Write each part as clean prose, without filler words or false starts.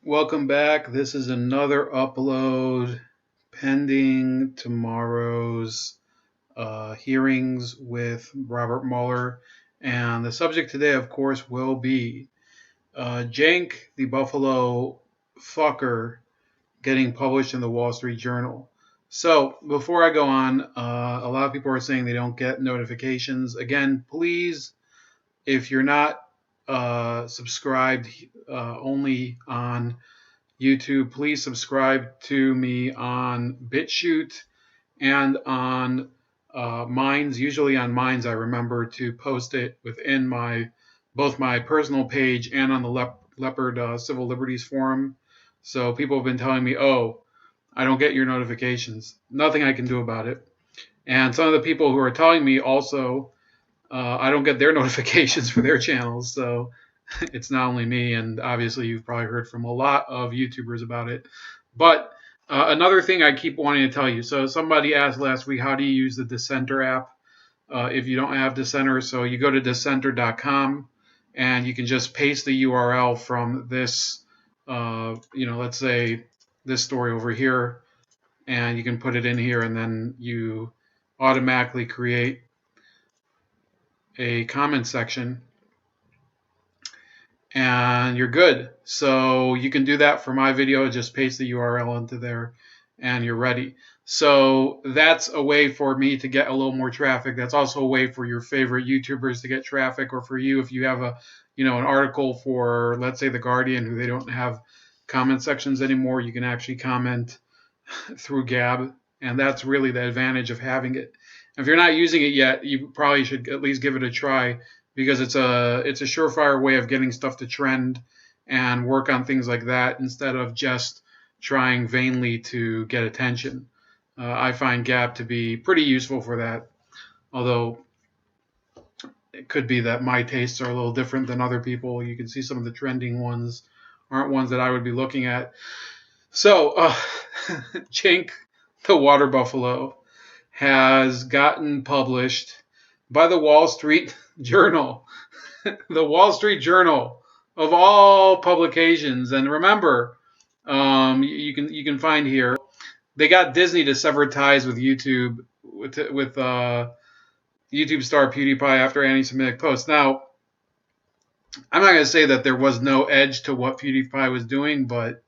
Welcome back. This is another upload pending tomorrow's hearings with Robert Mueller. And the subject today, of course, will be Cenk, the Buffalo fucker, getting published in the Wall Street Journal. So before I go on, a lot of people are saying they don't get notifications. Again, please, if you're not subscribed only on YouTube, please subscribe to me on BitChute and on Minds. Usually on Minds I remember to post it within both my personal page and on the Leopard Civil Liberties Forum. So people have been telling me, oh, I don't get your notifications. Nothing I can do about it. And some of the people who are telling me also, I don't get their notifications for their channels, so it's not only me, and obviously you've probably heard from a lot of YouTubers about it. But another thing I keep wanting to tell you, so somebody asked last week, how do you use the Dissenter app if you don't have Dissenter? So you go to dissenter.com, and you can just paste the URL from this, let's say this story over here, and you can put it in here, and then you automatically create a comment section and you're good. So you can do that for my video, just paste the URL into there and you're ready. So that's a way for me to get a little more traffic. That's also a way for your favorite YouTubers to get traffic, or for you if you have an article for, let's say, The Guardian, who they don't have comment sections anymore, you can actually comment through Gab, and that's really the advantage of having it. If you're not using it yet, you probably should at least give it a try, because it's a surefire way of getting stuff to trend and work on things like that instead of just trying vainly to get attention. I find Gab to be pretty useful for that, although it could be that my tastes are a little different than other people. You can see some of the trending ones aren't ones that I would be looking at. So, Cenk, the water buffalo, has gotten published by the Wall Street Journal. The Wall Street Journal, of all publications. And remember, you can find here, they got Disney to sever ties with YouTube, with YouTube star PewDiePie after anti-Semitic posts. Now, I'm not going to say that there was no edge to what PewDiePie was doing, but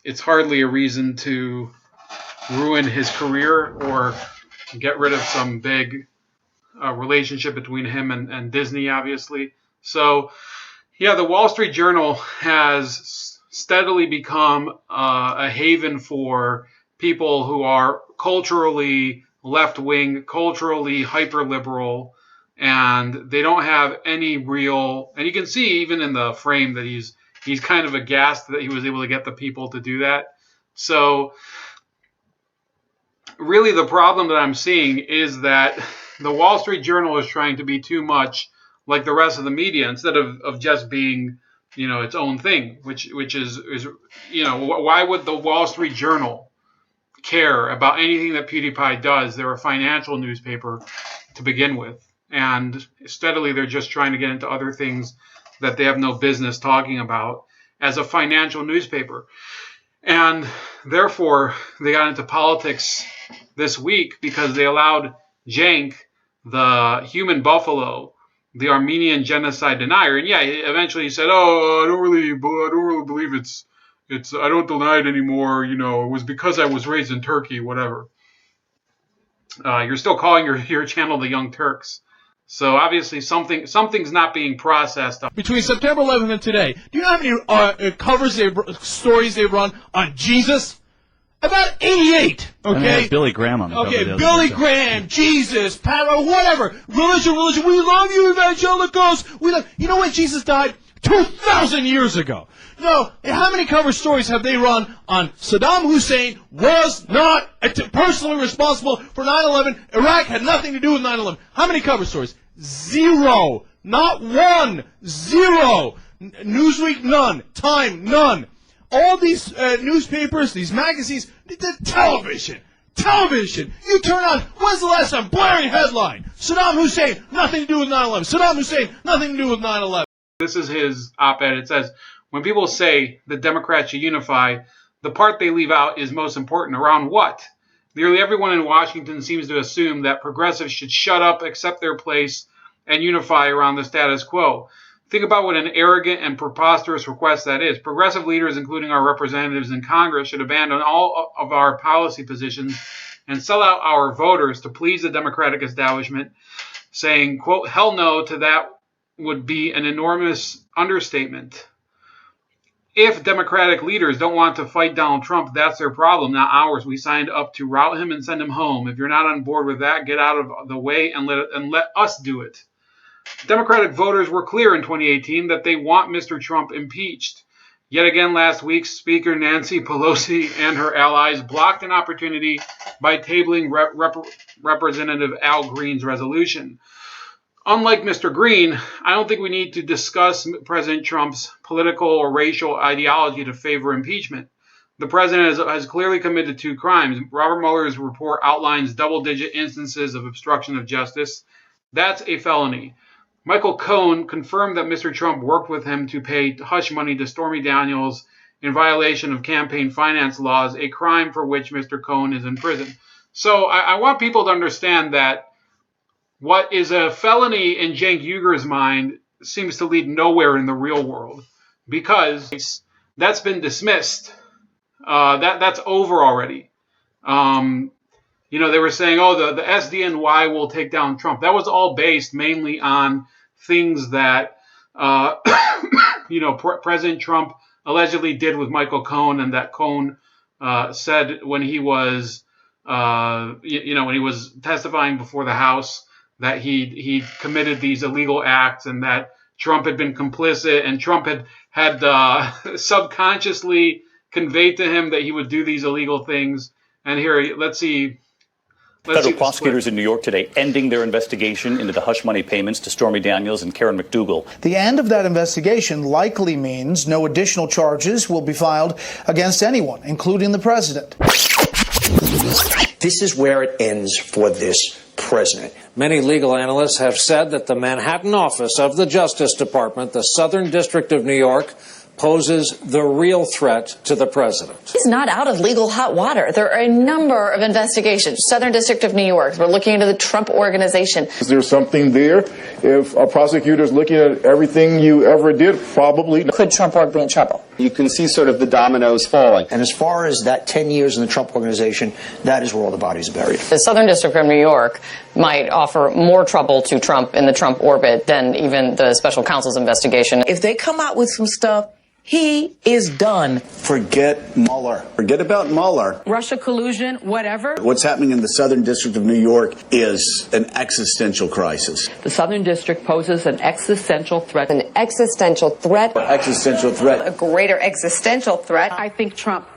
it's hardly a reason to ruin his career or get rid of some big relationship between him and Disney, obviously. So, yeah, the Wall Street Journal has steadily become a haven for people who are culturally left-wing, culturally hyper-liberal, and they don't have any real, and you can see even in the frame that he's kind of aghast that he was able to get the people to do that. So really the problem that I'm seeing is that the Wall Street Journal is trying to be too much like the rest of the media instead of just being, its own thing, which is why would the Wall Street Journal care about anything that PewDiePie does? They're a financial newspaper to begin with, and steadily they're just trying to get into other things that they have no business talking about as a financial newspaper. And therefore, they got into politics this week because they allowed Cenk, the human buffalo, the Armenian genocide denier, and yeah, eventually he said, "Oh, I don't really believe it's I don't deny it anymore. It was because I was raised in Turkey, whatever." You're still calling your channel the Young Turks. So obviously something's not being processed. Between September 11th and today, do you know how many stories they run on Jesus? About 88. Okay. Billy Graham on the cover. Okay, Billy Graham, Jesus, whatever. Religion. We love you, evangelicals. You know when Jesus died? 2,000 years ago. No, how many cover stories have they run on Saddam Hussein was not personally responsible for 9/11? Iraq had nothing to do with 9/11. How many cover stories? Zero. Not one. Zero. Newsweek, none. Time, none. All these newspapers, these magazines, the television. You turn on, when's the last time? Blaring headline. Saddam Hussein, nothing to do with 9/11. Saddam Hussein, nothing to do with 9/11. This is his op-ed. It says, When people say the Democrats should unify, the part they leave out is most important. Around what? Nearly everyone in Washington seems to assume that progressives should shut up, accept their place, and unify around the status quo. Think about what an arrogant and preposterous request that is. Progressive leaders, including our representatives in Congress, should abandon all of our policy positions and sell out our voters to please the Democratic establishment. Saying, quote, hell no to that would be an enormous understatement. If Democratic leaders don't want to fight Donald Trump, that's their problem, not ours. We signed up to rout him and send him home. If you're not on board with that, get out of the way and let us do it. Democratic voters were clear in 2018 that they want Mr. Trump impeached. Yet again last week, Speaker Nancy Pelosi and her allies blocked an opportunity by tabling Representative Al Green's resolution. Unlike Mr. Green, I don't think we need to discuss President Trump's political or racial ideology to favor impeachment. The president has clearly committed 2 crimes. Robert Mueller's report outlines double-digit instances of obstruction of justice. That's a felony. Michael Cohen confirmed that Mr. Trump worked with him to pay hush money to Stormy Daniels in violation of campaign finance laws, a crime for which Mr. Cohen is in prison. So I want people to understand that what is a felony in Cenk Uyghur's mind seems to lead nowhere in the real world, because that's been dismissed. That's over already. They were saying, the SDNY will take down Trump. That was all based mainly on things that, President Trump allegedly did with Michael Cohen, and that Cohen said when he was, when he was testifying before the House, that he committed these illegal acts, and that Trump had been complicit, and Trump had subconsciously conveyed to him that he would do these illegal things. And here, let's see. Federal prosecutors in New York today ending their investigation into the hush money payments to Stormy Daniels and Karen McDougal. The end of that investigation likely means no additional charges will be filed against anyone, including the president. This is where it ends for this president. Many legal analysts have said that the Manhattan office of the Justice Department, the Southern District of New York, poses the real threat to the president. He's not out of legal hot water. There are a number of investigations. Southern District of New York, we're looking into the Trump Organization. Is there something there? If a prosecutor is looking at everything you ever did, probably. Could Trump Org be in trouble? You can see sort of the dominoes falling. And as far as that 10 years in the Trump Organization, that is where all the bodies are buried. The Southern District of New York might offer more trouble to Trump in the Trump orbit than even the special counsel's investigation. If they come out with some stuff, he is done. Forget Mueller. Forget about Mueller. Russia collusion, whatever. What's happening in the Southern District of New York is an existential crisis. The Southern District poses an existential threat. An existential threat. Existential threat. A greater existential threat. I think Trump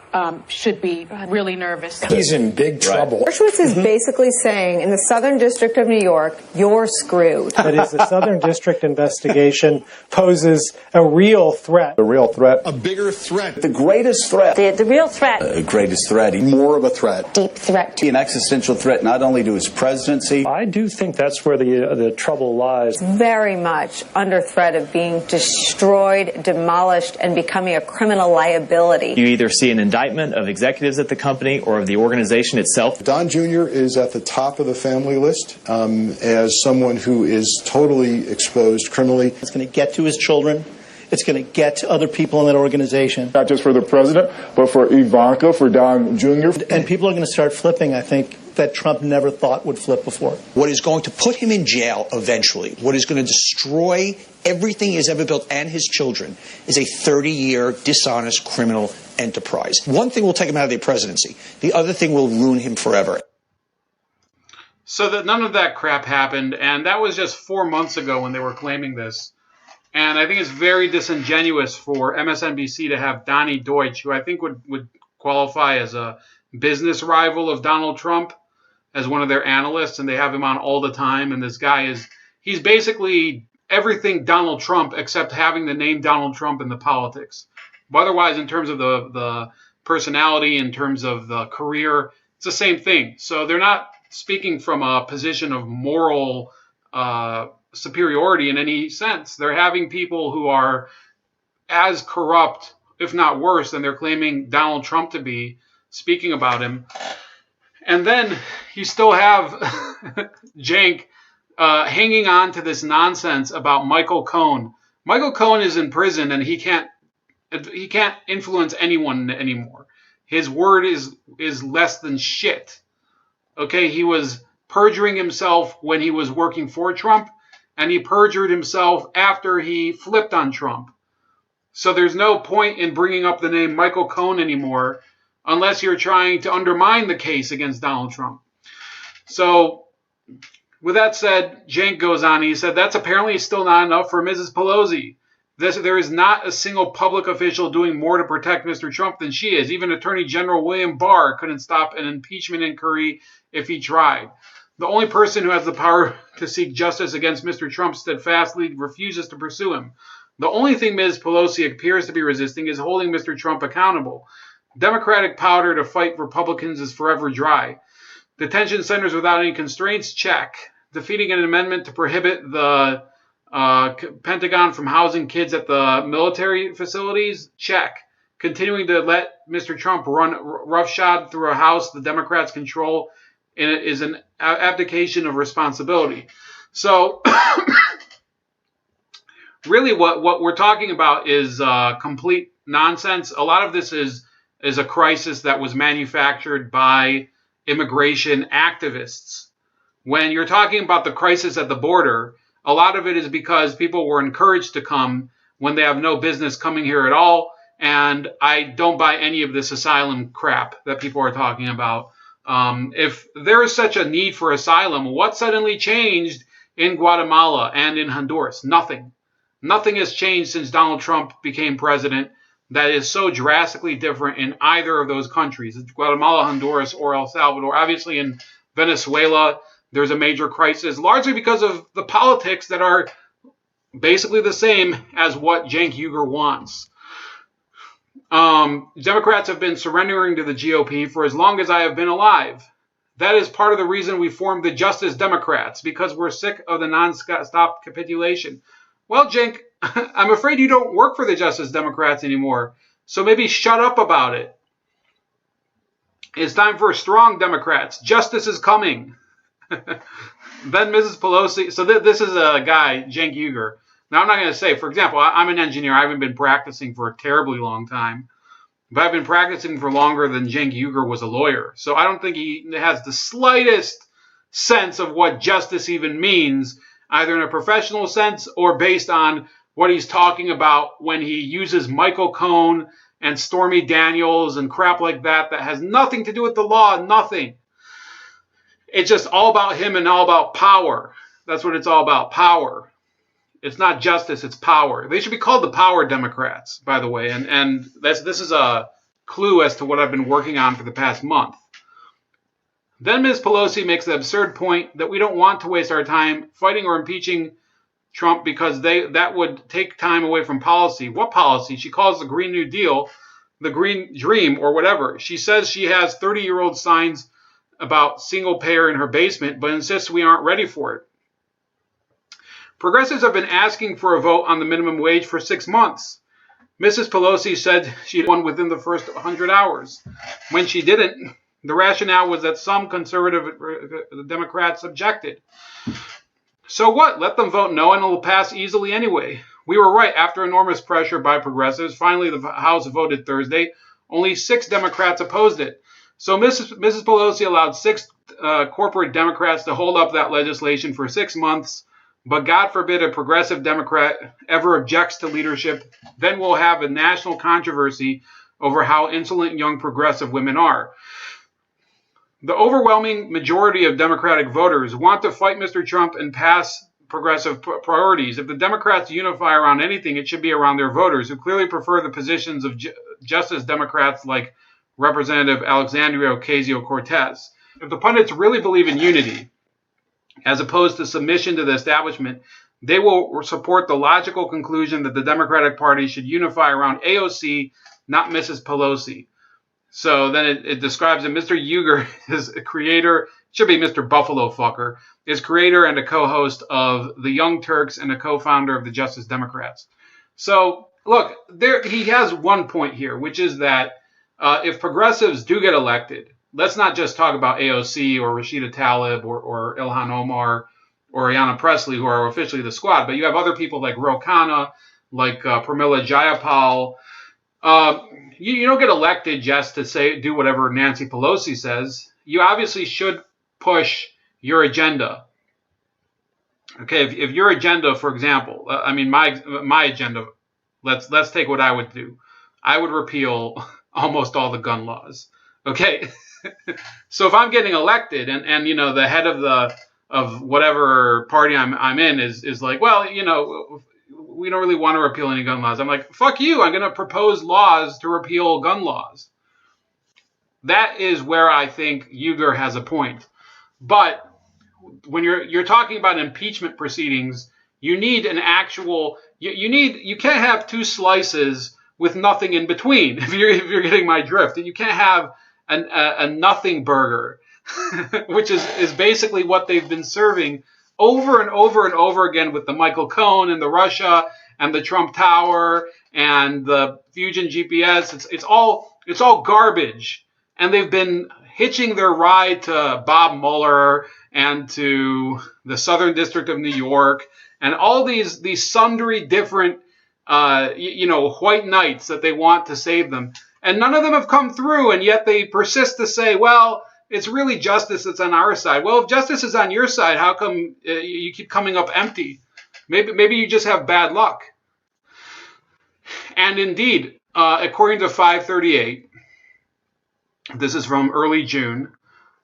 should be really nervous. He's in big trouble. Dershowitz is basically saying, in the Southern District of New York, you're screwed. That is, the Southern District investigation poses a real threat. A real threat. A bigger threat. The greatest threat. The real threat. Greatest threat. More of a threat. Deep threat. An existential threat not only to his presidency. I do think that's where the trouble lies. Very much under threat of being destroyed, demolished, and becoming a criminal liability. You either see an indictment of executives at the company or of the organization itself. Don Jr. is at the top of the family list as someone who is totally exposed criminally. It's going to get to his children. It's going to get to other people in that organization. Not just for the president, but for Ivanka, for Don Jr. And people are going to start flipping, I think, that Trump never thought would flip before. What is going to put him in jail eventually, what is going to destroy everything he has ever built and his children, is a 30-year dishonest criminal enterprise. One thing will take him out of the presidency. The other thing will ruin him forever. So that none of that crap happened, and that was just 4 months ago when they were claiming this. And I think it's very disingenuous for MSNBC to have Donnie Deutsch, who I think would qualify as a business rival of Donald Trump, as one of their analysts, and they have him on all the time. And this guy he's basically everything Donald Trump except having the name Donald Trump in the politics. But otherwise, in terms of the personality, in terms of the career, it's the same thing. So they're not speaking from a position of moral superiority in any sense. They're having people who are as corrupt, if not worse, than they're claiming Donald Trump to be, speaking about him. And then you still have Cenk hanging on to this nonsense about Michael Cohen. Michael Cohen is in prison and he can't influence anyone anymore. His word is less than shit. Okay, he was perjuring himself when he was working for Trump, and he perjured himself after he flipped on Trump. So there's no point in bringing up the name Michael Cohen anymore unless you're trying to undermine the case against Donald Trump. So with that said, Cenk goes on. He said, that's apparently still not enough for Mrs. Pelosi. There is not a single public official doing more to protect Mr. Trump than she is. Even Attorney General William Barr couldn't stop an impeachment inquiry if he tried. The only person who has the power to seek justice against Mr. Trump steadfastly refuses to pursue him. The only thing Ms. Pelosi appears to be resisting is holding Mr. Trump accountable. Democratic powder to fight Republicans is forever dry. Detention centers without any constraints, check. Defeating an amendment to prohibit the Pentagon from housing kids at the military facilities, check. Continuing to let Mr. Trump run roughshod through a house the Democrats control is an abdication of responsibility. So really what we're talking about is complete nonsense. A lot of this is a crisis that was manufactured by immigration activists. When you're talking about the crisis at the border, a lot of it is because people were encouraged to come when they have no business coming here at all. And I don't buy any of this asylum crap that people are talking about. If there is such a need for asylum, what suddenly changed in Guatemala and in Honduras? Nothing. Nothing has changed since Donald Trump became president that is so drastically different in either of those countries. It's Guatemala, Honduras, or El Salvador. Obviously in Venezuela, there's a major crisis, largely because of the politics that are basically the same as what Cenk Uygur wants. Democrats have been surrendering to the GOP for as long as I have been alive. That is part of the reason we formed the Justice Democrats, because we're sick of the non-stop capitulation. Well, Cenk, I'm afraid you don't work for the Justice Democrats anymore, so maybe shut up about it. It's time for strong Democrats. Justice is coming. Then Mrs. Pelosi, so this is a guy, Cenk Uygur. Now, I'm not going to say, for example, I'm an engineer. I haven't been practicing for a terribly long time, but I've been practicing for longer than Cenk Uygur was a lawyer. So I don't think he has the slightest sense of what justice even means, either in a professional sense or based on what he's talking about when he uses Michael Cohen and Stormy Daniels and crap like that has nothing to do with the law, nothing. It's just all about him and all about power. That's what it's all about, power. It's not justice, it's power. They should be called the Power Democrats, by the way. And this is a clue as to what I've been working on for the past month. Then Ms. Pelosi makes the absurd point that we don't want to waste our time fighting or impeaching Trump because that would take time away from policy. What policy? She calls the Green New Deal the Green Dream or whatever. She says she has 30-year-old signs about single payer in her basement, but insists we aren't ready for it. Progressives have been asking for a vote on the minimum wage for 6 months. Mrs. Pelosi said she'd won within the first 100 hours. When she didn't, the rationale was that some conservative Democrats objected. So what? Let them vote no and it will pass easily anyway. We were right. After enormous pressure by progressives, finally the House voted Thursday. Only 6 Democrats opposed it. So Mrs. Pelosi allowed 6 corporate Democrats to hold up that legislation for 6 months. But God forbid a progressive Democrat ever objects to leadership. Then we'll have a national controversy over how insolent young progressive women are. The overwhelming majority of Democratic voters want to fight Mr. Trump and pass progressive priorities. If the Democrats unify around anything, it should be around their voters, who clearly prefer the positions of Justice Democrats like Representative Alexandria Ocasio-Cortez. If the pundits really believe in unity, as opposed to submission to the establishment, they will support the logical conclusion that the Democratic Party should unify around AOC, not Mrs. Pelosi. So then it describes that Mr. Uygur is a creator, should be Mr. Buffalo Fucker, is creator and a co-host of The Young Turks and a co-founder of the Justice Democrats. So look, he has one point here, which is that if progressives do get elected, let's not just talk about AOC or Rashida Tlaib or Ilhan Omar or Ayanna Pressley, who are officially the squad, but you have other people like Ro Khanna, like Pramila Jayapal. You don't get elected just to do whatever Nancy Pelosi says. You obviously should push your agenda. Okay, if your agenda, for example, my agenda, let's take what I would do. I would repeal almost all the gun laws. Okay, so if I'm getting elected and the head of whatever party I'm in is like, well, we don't really want to repeal any gun laws. I'm like, fuck you. I'm going to propose laws to repeal gun laws. That is where I think Uyghur has a point. But when you're talking about impeachment proceedings, you need an actual. You can't have two slices with nothing in between. If you're getting my drift, you can't have a nothing burger, which is basically what they've been serving over and over and over again with the Michael Cohen and the Russia and the Trump Tower and the Fusion GPS. It's all garbage, and they've been hitching their ride to Bob Mueller and to the Southern District of New York and all these sundry different white knights that they want to save them, and none of them have come through, and yet they persist to say, well, it's really justice that's on our side. Well, if justice is on your side, how come you keep coming up empty? Maybe you just have bad luck. And indeed, according to 538, this is from early June,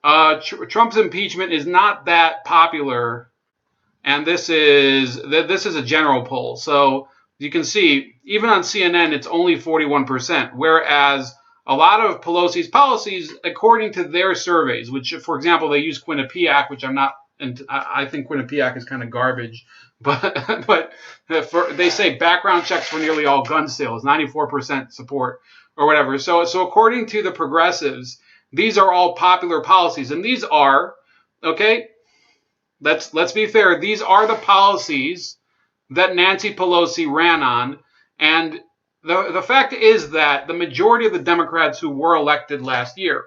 Trump's impeachment is not that popular, and this is a general poll. So you can see, even on CNN, it's only 41%, whereas a lot of Pelosi's policies, according to their surveys, which, for example, they use Quinnipiac, which I'm not, and I think Quinnipiac is kind of garbage, but they say background checks for nearly all gun sales, 94% support or whatever. So according to the progressives, these are all popular policies, and these are, okay, let's be fair, these are the policies that Nancy Pelosi ran on, and the fact is that the majority of the Democrats who were elected last year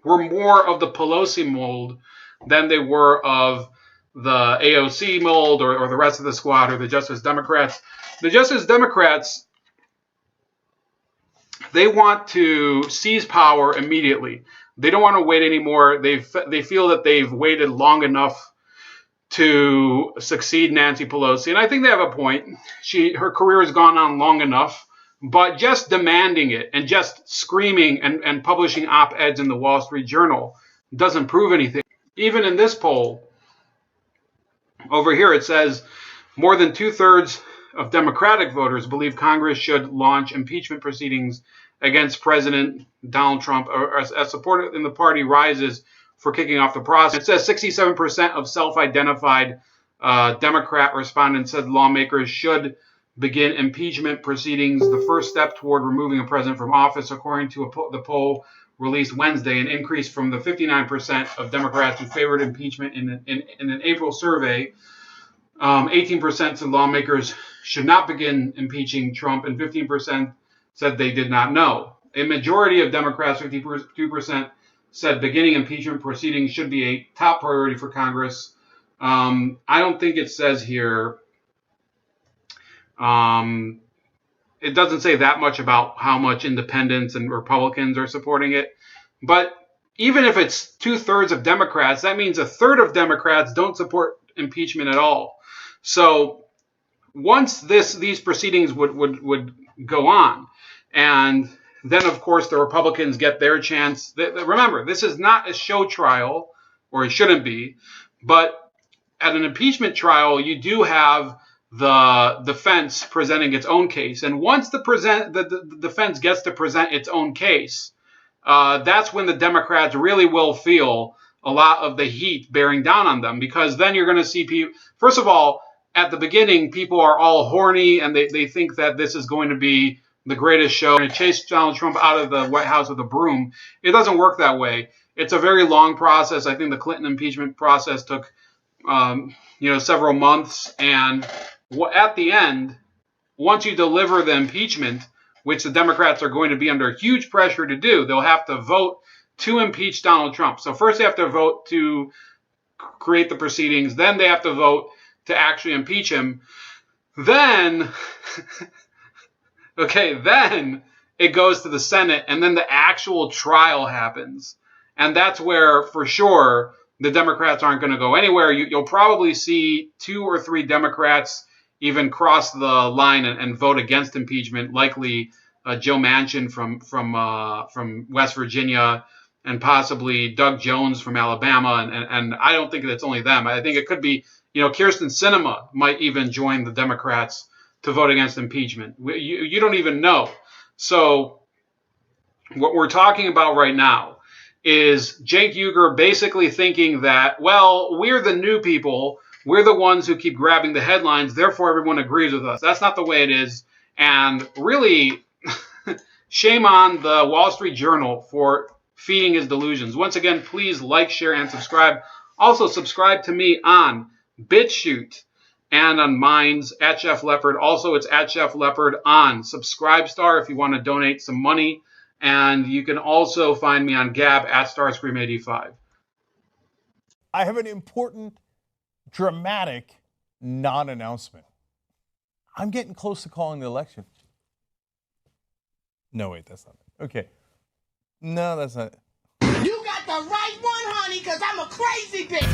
were more of the Pelosi mold than they were of the AOC mold or the rest of the squad or the Justice Democrats. The Justice Democrats, they want to seize power immediately. They don't want to wait anymore. They feel that they've waited long enough to succeed Nancy Pelosi. And I think they have a point. Her career has gone on long enough, but just demanding it and just screaming and publishing op-eds in the Wall Street Journal doesn't prove anything. Even in this poll, over here it says more than 2/3 of Democratic voters believe Congress should launch impeachment proceedings against President Donald Trump, or as support in the party rises for kicking off the process. It says 67% of self-identified Democrat respondents said lawmakers should begin impeachment proceedings, the first step toward removing a president from office, according to the poll released Wednesday, an increase from the 59% of Democrats who favored impeachment in an April survey. 18% said lawmakers should not begin impeaching Trump, and 15% said they did not know. A majority of Democrats, 52%, said beginning impeachment proceedings should be a top priority for Congress. I don't think it says here, it doesn't say that much about how much independents and Republicans are supporting it. But even if it's 2/3 of Democrats, that means 1/3 of Democrats don't support impeachment at all. So once these proceedings would go on, and then, of course, the Republicans get their chance. Remember, this is not a show trial, or it shouldn't be, but at an impeachment trial, you do have the defense presenting its own case. And once the defense gets to present its own case, that's when the Democrats really will feel a lot of the heat bearing down on them, because then you're going to see people, first of all, at the beginning, people are all horny and they think that this is going to be the greatest show, and chase Donald Trump out of the White House with a broom. It doesn't work that way. It's a very long process. I think the Clinton impeachment process took, several months, and at the end, once you deliver the impeachment, which the Democrats are going to be under huge pressure to do, they'll have to vote to impeach Donald Trump. So first they have to vote to create the proceedings, then they have to vote to actually impeach him. Then, then it goes to the Senate, and then the actual trial happens. And that's where, for sure, the Democrats aren't going to go anywhere. You'll probably see 2 or 3 Democrats even cross the line and vote against impeachment, likely Joe Manchin from West Virginia, and possibly Doug Jones from Alabama. And I don't think that it's only them. I think it could be, Kyrsten Sinema might even join the Democrats to vote against impeachment. You don't even know. So what we're talking about right now is Cenk Uygur basically thinking that, well, we're the new people. We're the ones who keep grabbing the headlines. Therefore, everyone agrees with us. That's not the way it is. And really, shame on the Wall Street Journal for feeding his delusions. Once again, please like, share, and subscribe. Also, subscribe to me on BitChute and on Minds at Chef Leopard. Also, it's at Chef Leopard on Subscribestar if you want to donate some money. And you can also find me on Gab at Starscream85. I have an important, dramatic non-announcement. I'm getting close to calling the election. No, wait, that's not it. Okay. No, that's not it. You got the right one, honey, because I'm a crazy bitch.